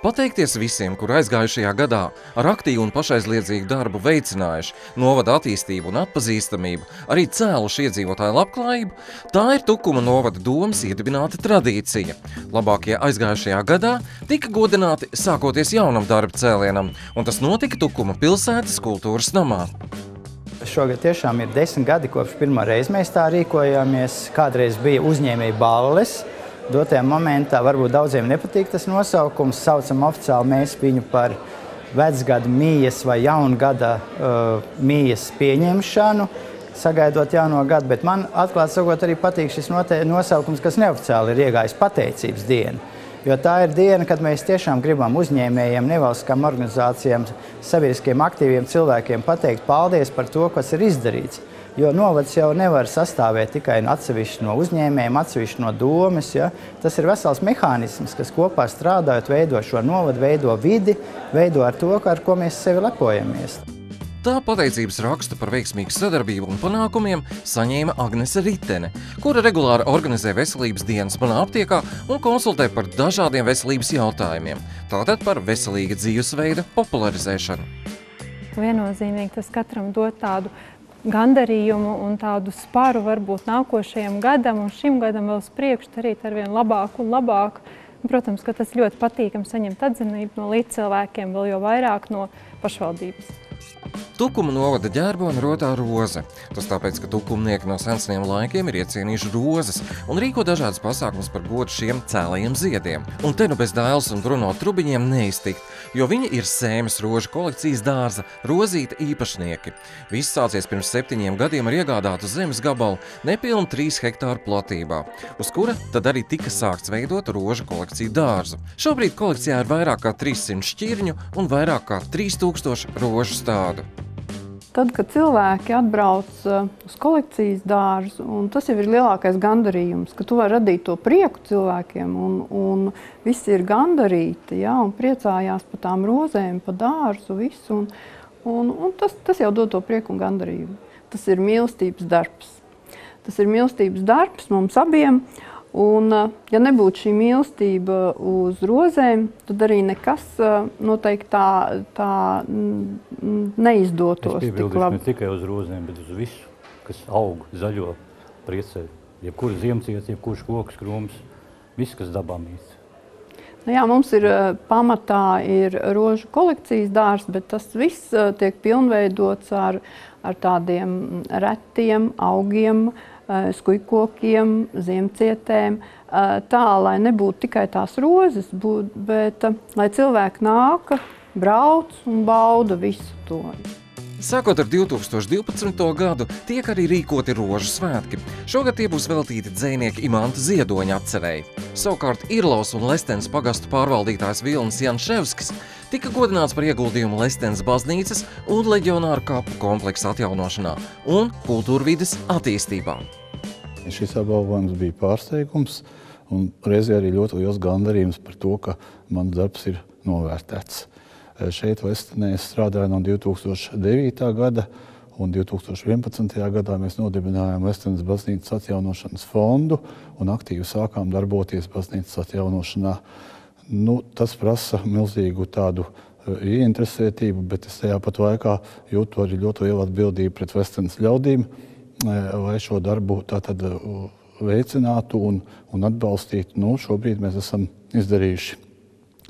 Pateikties visiem, kur aizgājušajā gadā ar aktīvu un pašaizliedzīgu darbu veicinājuši novada attīstību un atpazīstamību, arī cēluši iedzīvotāju labklājību, tā ir Tukuma novada domes iedibināta tradīcija. Labākie aizgājušajā gadā tika godināti sākoties jaunam darba cēlienam, un tas notika Tukuma pilsētas kultūras namā. Šogad tiešām ir 10 gadi, kopš pirmā reize mēs tā rīkojāmies. Kādreiz bija uzņēmēju balles. Dotajā momentā varbūt daudziem nepatīk tas nosaukums. Saucam oficiāli mēs viņu par vecgada mījas vai jaungada mījas pieņemšanu, sagaidot jauno gadu. Bet man, atklāt sakot, arī patīk šis nosaukums, kas neoficiāli ir iegājis pateicības diena. Jo tā ir diena, kad mēs tiešām gribam uzņēmējiem, nevalstiskām organizācijām, sabiedriskiem aktīviem cilvēkiem pateikt paldies par to, kas ir izdarīts. Jo novads jau nevar sastāvēt tikai atsevišķi no uzņēmējiem, atsevišķi no domes. Ja? Tas ir vesels mehānisms, kas kopā strādājot, veido šo novadu, veido vidi, veido ar to, ar ko mēs sevi lepojamies. Tā pateicības rakstu par veiksmīgu sadarbību un panākumiem saņēma Agnese Ritene, kura regulāri organizē veselības dienas manā aptiekā un konsultē par dažādiem veselības jautājumiem, tātad par veselīga dzīvesveida popularizēšanu. Viennozīmīgi tas katram dod tādu gandarījumu un tādu sparu varbūt nākošajam gadam un šim gadam vēl uz priekšu darīt arvien labāk un labāk. Protams, ka tas ļoti patīkam saņemt atzinību no līdzcilvēkiem, vēl jau vairāk no pašvaldības. Tukuma novada ģerboni rotā roze. Tas tāpēc, ka tukumnieki no seniem laikiem ir iecienījuši rozes un rīko dažādas pasākumus par godu šiem cēlajiem ziediem. Un te nu bez Dailes un Bruno Trubiņiem neiztikt, jo viņi ir Sēmes rožu kolekcijas dārza rozīta īpašnieki. Viss sācies pirms 7 gadiem ar iegādātu zemes gabalu nepilnu 3 hektāru platībā, uz kura tad arī tika sākts veidot rožu kolekciju dārzu. Šobrīd kolekcijā ir vairāk kā 300 šķirņu un vairāk kā 3000 rožu stādu. Tad, kad cilvēki atbrauc uz kolekcijas dārzu, un tas jau ir lielākais gandarījums, ka tu vari radīt to prieku cilvēkiem, un visi ir gandarīti, ja, un priecājās par tām rozēm, par dārzu, visu, un tas jau dod to prieku un gandarījumu. Tas ir mīlestības darbs. Tas ir mīlestības darbs mums abiem, un ja nebūtu šī mīlestība uz rozēm, tad arī nekas noteikti tā neizdotos tik labi. Es piebildīšu ne tikai uz rozēm, bet uz visu, kas aug, zaļo, priecē. Jebkura ziemciets, jebkurš koks, krūms, viss, kas dabā mīst. Nu jā, mums ir pamatā ir rožu kolekcijas dārs, bet tas viss tiek pilnveidots ar tādiem retiem augiem, skujkokiem, ziemcietēm, tā, lai nebūtu tikai tās rozes, bet lai cilvēki nāk, brauc un bauda visu to. Sākot ar 2012. gadu, tiek arī rīkoti rožu svētki. Šogad tie būs veltīti dzejnieka Imanta Ziedoņa atcerēji. Savukārt Irlavas un Lestenes pagastu pārvaldītājs Vilnis Janševskis tika godināts par ieguldījumu Lestenes baznīcas un leģionāru kapu kompleksa atjaunošanā un kultūrvides attīstībā. Šis apbalvojums bija pārsteigums un reizē arī ļoti liels gandarījums par to, ka mans darbs ir novērtēts. Šeit Lestenē es strādāju no 2009. gada, un 2011. gadā mēs nodibinājām Lestenes baznīcas atjaunošanas fondu un aktīvi sākām darboties baznīcas atjaunošanā. Tas prasa milzīgu tādu ieinteresētību, bet es tajā pat laikā jūtu arī ļoti lielu atbildību pret Lestenes ļaudīm, lai šo darbu tātad veicinātu un atbalstītu. Šobrīd mēs esam izdarījuši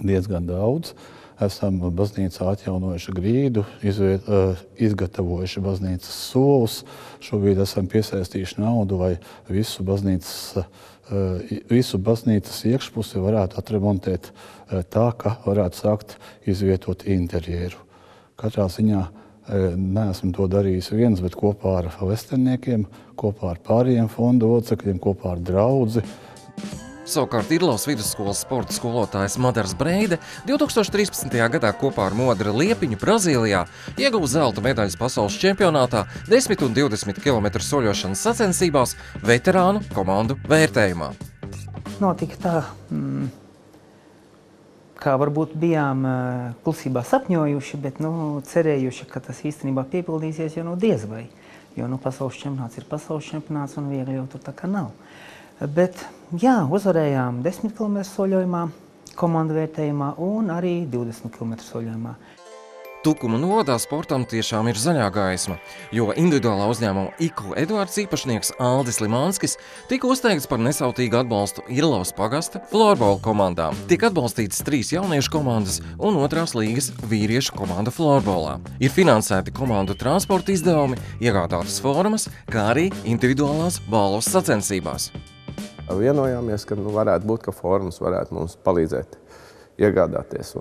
diezgan daudz. Esam baznīcā atjaunojuši grīdu, izgatavojuši baznīcas solus. Šobrīd esam piesaistījuši naudu, lai visu baznīcas iekšpusi varētu atremontēt tā, ka varētu sākt izvietot interjeru. Katrā ziņā neesmu to darījis viens, bet kopā ar lestenniekiem, kopā ar pārējiem fonda locekļiem, kopā ar draudzi. Savukārt Irlavas vidusskolas sporta skolotājs Madars Breide 2013. gadā kopā ar Modri Liepiņu Brazīlijā ieguva zelta medaļas pasaules čempionātā 10 un 20 km soļošanas sacensībās veterānu komandu vērtējumā. Notika tā, kā varbūt bijām klusībā sapņojuši, bet cerējuši, ka tas īstenībā piepildīsies, jo diez vai. Jo pasaules čempionāts ir pasaules čempionāts un viegli jau tur tā kā nav. Bet jā, uzvarējām 10 km soļojumā, komandu vērtējumā un arī 20 km soļojumā. Tukuma novadā sportam tiešām ir zaļā gaisma, jo individuālā uzņēmuma IKO Eduards īpašnieks Aldis Limanskis tika uzteikts par nesautīgu atbalstu Irlavas pagasta florbola komandām. Tiek atbalstītas 3 jauniešu komandas un 2. līgas vīriešu komanda florbolā. Ir finansēti komandu transporta izdevumi, iegādātas formas, kā arī individuālās balvas sacensībās. Vienojāmies, ka varētu būt, ka formas varētu mums palīdzēt iegādāties.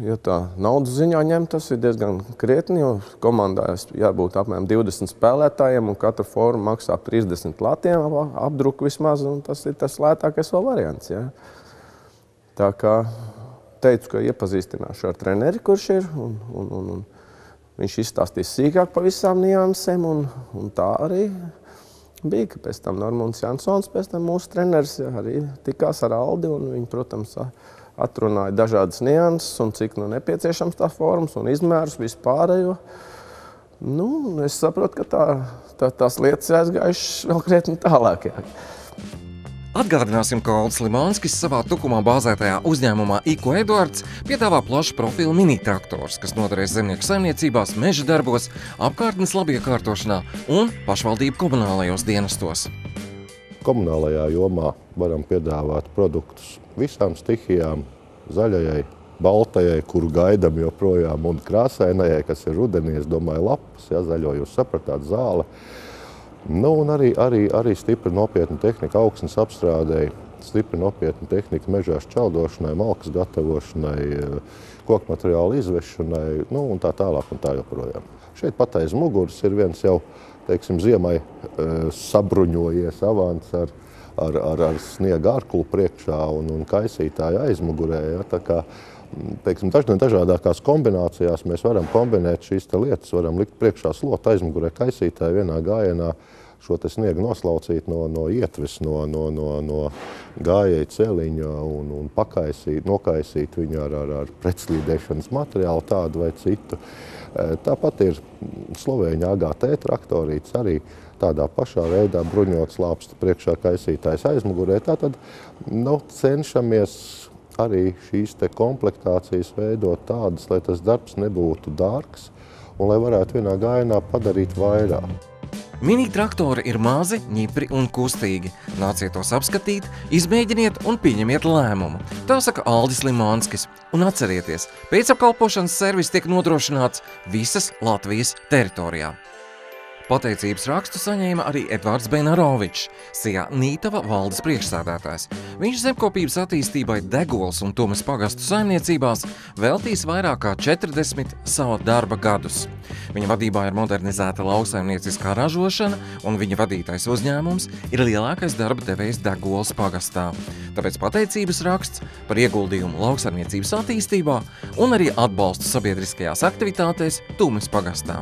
Ja tā naudas ziņā ņem, tas ir diezgan krietni, jo komandā jābūt apmēram 20 spēlētājiem un katra forma maksā 30 latiem apdruku vismaz, un tas ir tas lētākais vēl variants. Ja. Tā kā teicu, ka iepazīstināšu ar treneri, kurš ir, un viņš izstāstīs sīkāk pa visām niansēm, un tā arī bija, ka pēc tam Normunds Jansons, pēc tam mūsu treneris arī tikās ar Aldi, un viņi, protams, atrunāja dažādas nianses un cik nepieciešams tā formas un izmērus vispārējo. Es saprotu, ka tās lietas aizgājušas vēl krietni tālāk. Jā. Atgādināsim, ka Aldis Limanskis savā Tukumā bāzētajā uzņēmumā IKO Eduards piedāvā plašu profilu mini-traktors, kas noderēs zemnieku saimniecībās, meža darbos, apkārtnes labiekārtošanā un pašvaldību komunālajos dienestos. Komunālajā jomā varam piedāvāt produktus visām stihijām, zaļajai, baltajai, kuru gaidam joprojām, un krāsainajai, kas ir rudenī, es domāju, lapas, zaļo jūs sapratāt, zāle. Un arī stipri nopietna tehnika augsnes apstrādēji, stipri nopietna tehnika mežā šķeldošanai, malkas gatavošanai, kokmateriālu izvešanai, un tā tālāk un tā joprojām. Šeit pat aiz muguras ir viens jau, teiksim, ziemai sabruņojies avants ar sniega ārkulu priekšā un kaisītāju aizmugurē. Ja? Tā kā, teiksim, dažādākās kombinācijās mēs varam kombinēt šīs lietas, varam likt priekšā slotu aizmugurē kaisītāju vienā gājienā, šo te sniegu noslaucīt no ietves, no gājēja celiņa un nokaisīt viņu ar pretslīdēšanas materiālu tādu vai citu. Tāpat ir Slovēņu AGT traktorīts arī tādā pašā veidā bruņots lāpsta priekšā kaisītājs aizmugurē. Tātad cenšamies arī šīs te komplektācijas veidot tādas, lai tas darbs nebūtu dārgs un lai varētu vienā gājienā padarīt vairāk. Mini-traktori ir mazi, ņipri un kustīgi. Nāciet tos apskatīt, izmēģiniet un pieņemiet lēmumu. Tā saka Aldis Limanskis. Un atcerieties, pēcapkalpošanas servis tiek nodrošināts visas Latvijas teritorijā. Pateicības rakstu saņēma arī Edvards Benarovičs, Sijā Nītava valdes priekšsēdētājs. Viņš zemkopības attīstībai Degols un Tumes pagastu saimniecībās veltīs vairāk kā 40 sava darba gadus. Viņa vadībā ir modernizēta lauksaimnieciskā ražošana, un viņa vadītais uzņēmums ir lielākais darba devējs Degols pagastā. Tāpēc pateicības raksts par ieguldījumu lauksaimniecības attīstībā un arī atbalstu sabiedriskajās aktivitātēs Tumes pagastā.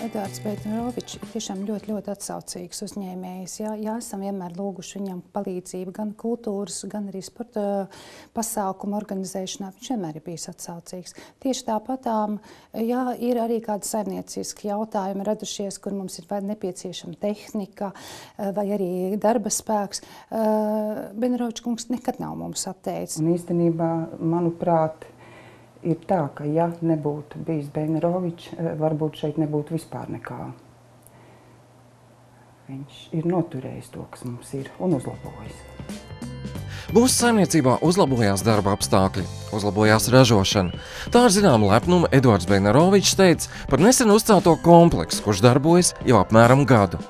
Edvards Benarovičs ir tiešām ļoti atsaucīgs uzņēmējs. Jā, esam vienmēr lūguši viņam palīdzību gan kultūras, gan arī sporta pasākumu organizēšanā. Viņš vienmēr ir bijis atsaucīgs. Tieši tāpatām, jā, ir arī kādi saimnieciski jautājumi radušies, kur mums ir vai nepieciešama tehnika vai arī darba spēks. Benarovičs kungs nekad nav mums atteicis. Un īstenībā, manuprāt, ir tā, ka ja nebūtu bijis Benarovičs, varbūt šeit nebūtu vispār nekā. Viņš ir noturējis to, kas mums ir, un uzlabojis. Mūsu saimniecībā uzlabojās darba apstākļi, uzlabojās ražošana. Tā ar zināmu lepnumu Edvards Benarovičs teica par nesen uzcelto kompleksu, kurš darbojas jau apmēram gadu.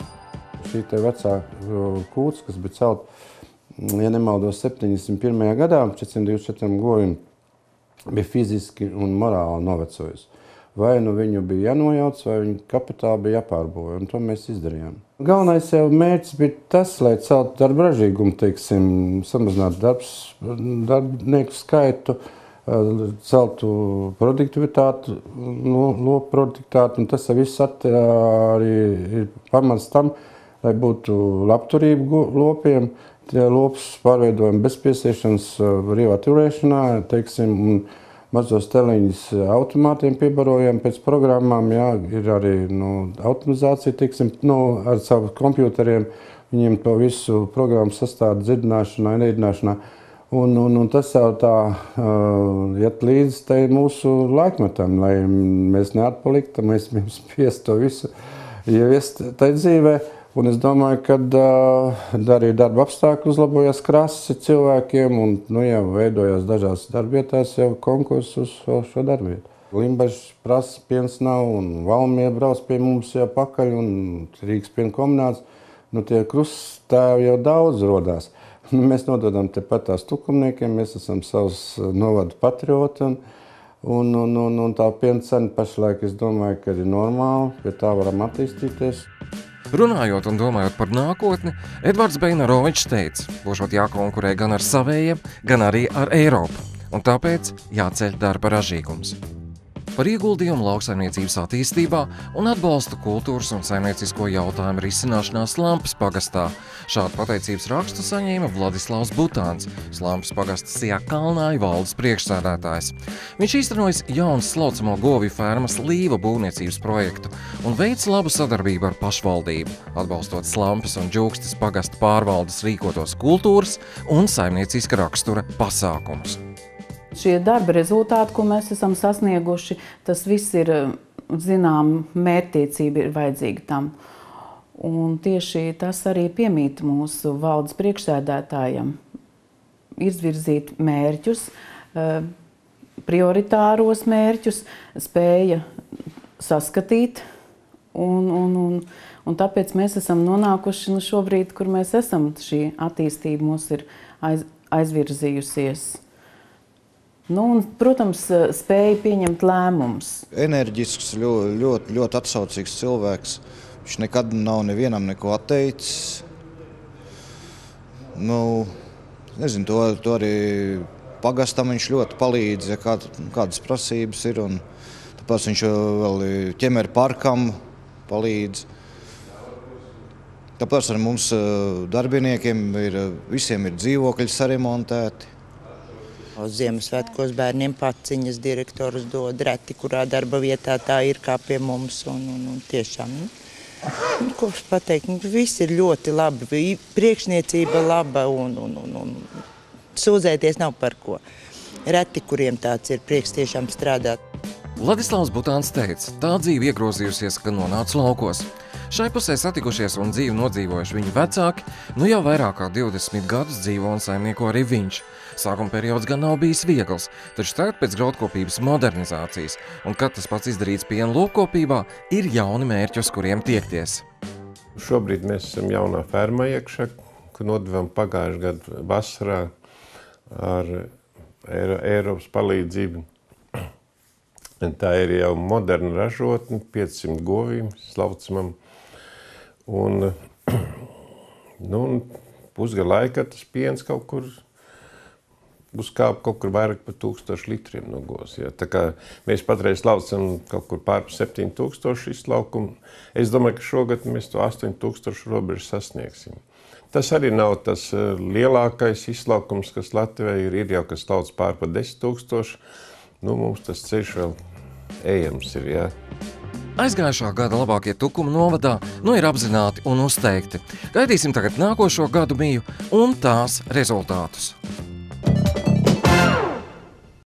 Šī te vecā kūts, kas bija celt, ja nemaldos, 71. gadā, 424 goviem, bija fiziski un morāli novecojusi. Vai nu viņu bija jānojauc, vai viņu kapitāli bija jāpārboja, un to mēs izdarījām. Galvenais jau mērķis bija tas, lai celtu darba ražīgumu, teiksim, samazinātu darbinieku skaitu, celtu produktivitāti, lopu produktivitāti, un tas viss arī ir pamats tam, lai būtu labturība lopiem. Tie lopus pārveidojam bez piesiešanas brīvā turēšanā, teiksim, un mazos teliņus automātiem piebarojam pēc programmām, jā, ir arī automatizācija, teiksim, ar savu kompjuteriem, viņiem to visu programmu sastādu dzirdināšanā, neidināšanā. Un tas jau tā iet līdz tai mūsu laikmetam, lai mēs neatpaliktu, mēs spiest to visu ieviest tai dzīvē. Un es domāju, ka arī darba apstākļi uzlabojas krasi cilvēkiem un jau veidojās dažās darbietās jau konkursus uz šo darbvietu. Limbažs prasa piens nav un Valmija brauc pie mums jau pakaļ un Rīgas piena kombināts. Tie kruststāvi jau daudz rodās. Mēs nododam tepat tās tukumniekiem, mēs esam savus novadu patrioti un tā piena cena pašlaik, es domāju, ka ir normāli, pie tā varam attīstīties. Runājot un domājot par nākotni, Edvards Bejnarovičs teica, būšot jākonkurē gan ar savējiem, gan arī ar Eiropu, un tāpēc jāceļ darba ražīgums. Par ieguldījumu lauksaimniecības attīstībā un atbalstu kultūras un saimniecisko jautājumu risināšanā Slampas pagastā. Šādu pateicības rakstu saņēma Vladislavs Butāns, Slampas pagasta Siekalnāju valdes priekšsēdētājs. Viņš īstenojas jaunas slaucamo govju fermas līva būvniecības projektu un veic labu sadarbību ar pašvaldību, atbalstot Slampas un Džūkstes pagasta pārvaldes rīkotos kultūras un saimnieciska rakstura pasākumus. Šie darba rezultāti, ko mēs esam sasnieguši, tas viss ir, zinām, mērķtiecība ir vajadzīga tam. Un tieši tas arī piemīt mūsu valdes priekšsēdētājam. Izvirzīt mērķus, prioritāros mērķus, spēja saskatīt. Un tāpēc mēs esam nonākuši šobrīd, kur mēs esam. Šī attīstība mūs ir aizvirzījusies. Un, protams, spēja pieņemt lēmumus. Enerģisks, ļoti atsaucīgs cilvēks. Viņš nekad nav nevienam neko atteicis. Nezinu, to arī pagastam viņš ļoti palīdz, ja kādas prasības ir. Tāpēc viņš vēl ķemeru parkam palīdz. Tāpēc ar mums darbiniekiem visiem ir dzīvokļi saremontēti. Uz Ziemassvētkos bērniem paciņas direktorus dod reti, kurā darba vietā tā ir kā pie mums. Un tiešām, ko pateikt, viss ir ļoti labi, priekšniecība laba un sūdzēties nav par ko. Reti, kuriem tāds ir prieks tiešām strādāt. Vladislavs Butāns teica, tā dzīve iegrozījusies, ka nonāca laukos. Šai pusē satikušies un dzīvi nodzīvojuši viņu vecāki, jau vairāk kā 20 gadus dzīvo un saimnieko arī viņš. Sākuma periods gan nav bijis viegls, taču tagad pēc graudkopības modernizācijas, un kad tas pats izdarīts piena lopkopībā, ir jauni mērķi, uz kuriem tiekties. Šobrīd mēs esam jaunā fermā iekšā, ko nodevām pagājušajā gadu vasarā ar Eiropas palīdzību. Tā ir jau moderna ražotne, 500 govīm slaucamam. Un pusgada laikā tas piens kaut kur uzkāpa kaut kur vairāk par 1000 litriem no govs. Ja. Tā kā mēs patreiz slaucam kaut kur pār 7000 izlaukumu. Es domāju, ka šogad mēs to 8000 robežu sasniegsim. Tas arī nav tas lielākais izlaukums, kas Latvijā ir jau, kas slauc pār par 10 000. Mums tas ceļš vēl ejams ir, jā. Aizgājušā gada labākie tukumi novadā ir apzināti un uzteikti. Gaidīsim tagad nākošo gadu miju un tās rezultātus.